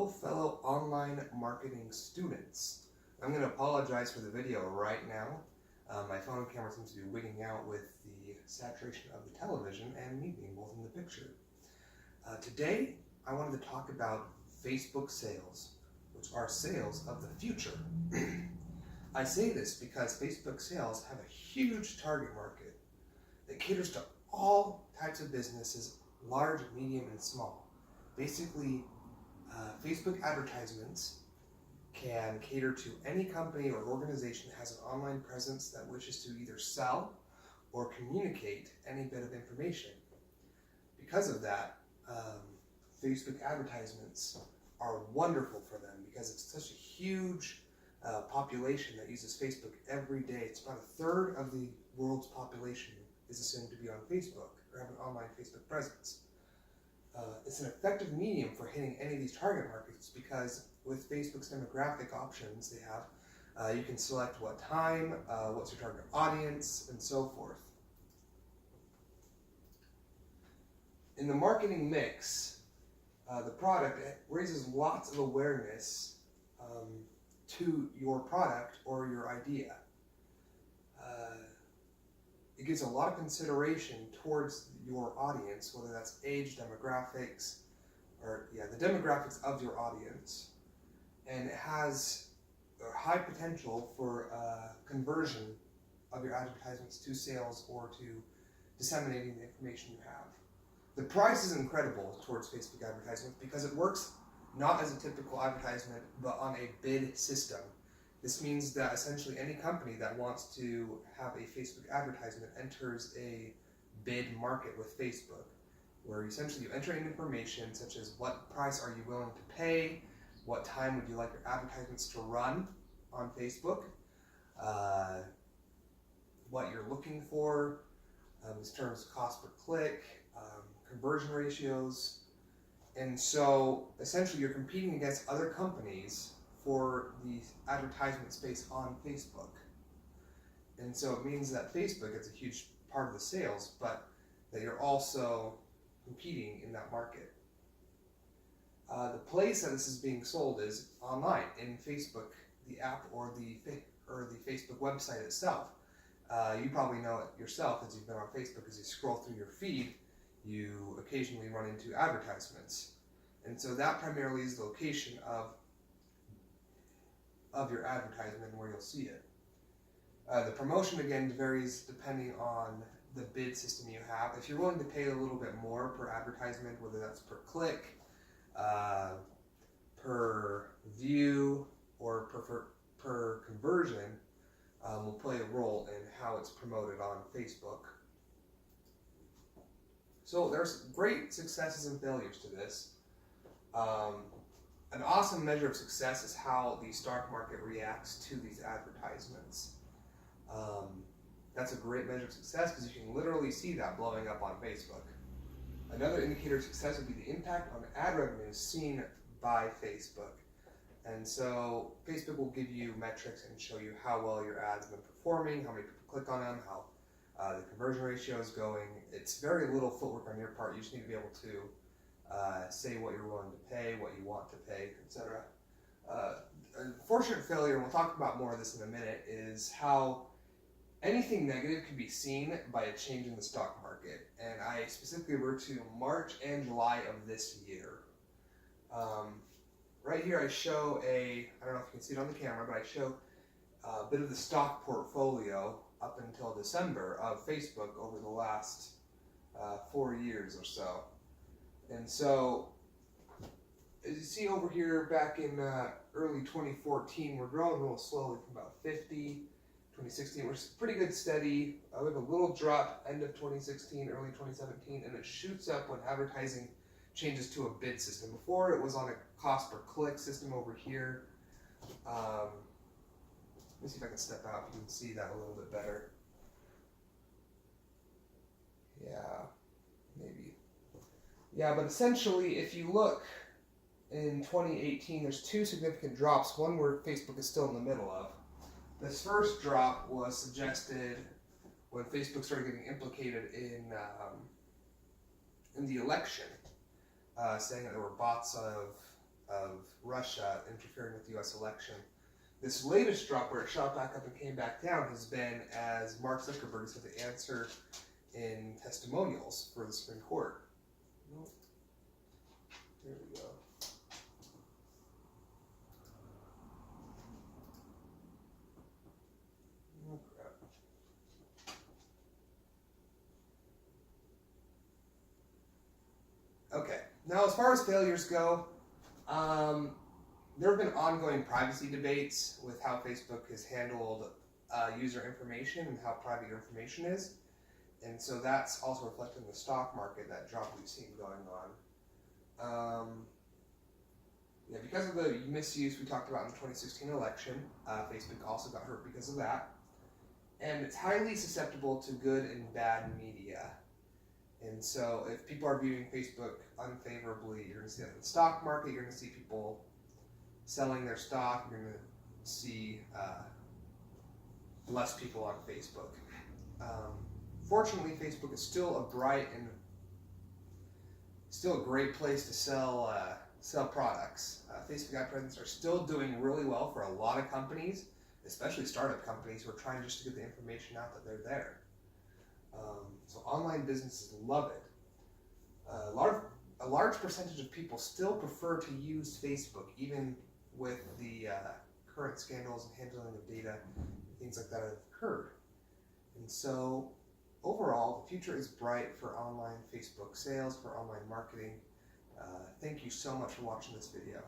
fellow online marketing students. I'm going to apologize for the video right now. My phone camera seems to be wigging out with the saturation of the television and me being both in the picture. Today, I wanted to talk about Facebook sales, which are sales of the future. I say this because Facebook sales have a huge target market that caters to all types of businesses, large, medium, and small. Basically, Facebook advertisements can cater to any company or organization that has an online presence that wishes to either sell or communicate any bit of information. Because of that, Facebook advertisements are wonderful for them because it's such a huge population that uses Facebook every day. It's about a third of the world's population is assumed to be on Facebook or have an online Facebook presence. It's an effective medium for hitting any of these target markets because with Facebook's demographic options they have, you can select what time, what's your target audience, and so forth. In the marketing mix, the product raises lots of awareness to your product or your idea. It gives a lot of consideration towards your audience, whether that's age, demographics, or the demographics of your audience. And it has a high potential for conversion of your advertisements to sales or to disseminating the information you have. The price is incredible towards Facebook advertisements because it works not as a typical advertisement, but on a bid system. This means that essentially any company that wants to have a Facebook advertisement enters a bid market with Facebook, where essentially you enter in information such as what price are you willing to pay, what time would you like your advertisements to run on Facebook, what you're looking for in terms of cost per click, conversion ratios. And so essentially you're competing against other companies for the advertisement space on Facebook. And so it means that Facebook gets a huge part of the sales, but that you're also competing in that market. The place that this is being sold is online in Facebook, the app or the Facebook website itself. You probably know it yourself as you've been on Facebook. As you scroll through your feed, you occasionally run into advertisements. And so that primarily is the location of your advertisement and where you'll see it. The promotion again varies depending on the bid system you have. If you're willing to pay a little bit more per advertisement, whether that's per click, per view, or per conversion, will play a role in how it's promoted on Facebook. So there's great successes and failures to this. An awesome measure of success is how the stock market reacts to these advertisements. That's a great measure of success because you can literally see that blowing up on Facebook. Another indicator of success would be the impact on ad revenues seen by Facebook. And so Facebook will give you metrics and show you how well your ads have been performing, how many people click on them, how the conversion ratio is going. It's very little footwork on your part. You just need to be able to say what you're willing to pay, what you want to pay, etc. Unfortunate failure, and we'll talk about more of this in a minute, is how anything negative can be seen by a change in the stock market. And I specifically refer to March and July of this year. Right here I show I don't know if you can see it on the camera, but I show a bit of the stock portfolio up until December of Facebook over the last 4 years or so. And so, as you see over here, back in early 2014, we're growing a little slowly from about 50. 2016, we're pretty good steady. We have a little drop end of 2016, early 2017, and it shoots up when advertising changes to a bid system. Before, it was on a cost per click system over here. Let me see if I can step out. You can see that a little bit better. Yeah, maybe. Yeah, but essentially, if you look in 2018, there's two significant drops. One where Facebook is still in the middle of. This first drop was suggested when Facebook started getting implicated in the election, saying that there were bots of of Russia interfering with the U.S. election. This latest drop, where it shot back up and came back down, has been as Mark Zuckerberg has had to answer in testimonials for the Supreme Court. Nope. There we go. Oh, crap. Okay, now as far as failures go, there have been ongoing privacy debates with how Facebook has handled user information and how private your information is. And so that's also reflected in the stock market, that drop we've seen going on. Yeah, because of the misuse we talked about in the 2016 election, Facebook also got hurt because of that. And it's highly susceptible to good and bad media. And so if people are viewing Facebook unfavorably, you're going to see that in the stock market, you're going to see people selling their stock, you're going to see less people on Facebook. Fortunately, Facebook is still a bright and still a great place to sell products. Facebook ad presence are still doing really well for a lot of companies, especially startup companies who are trying just to get the information out that they're there. So online businesses love it. A large percentage of people still prefer to use Facebook, even with the current scandals and handling of data and things like that have occurred. And so overall, the future is bright for online Facebook sales, for online marketing. Thank you so much for watching this video.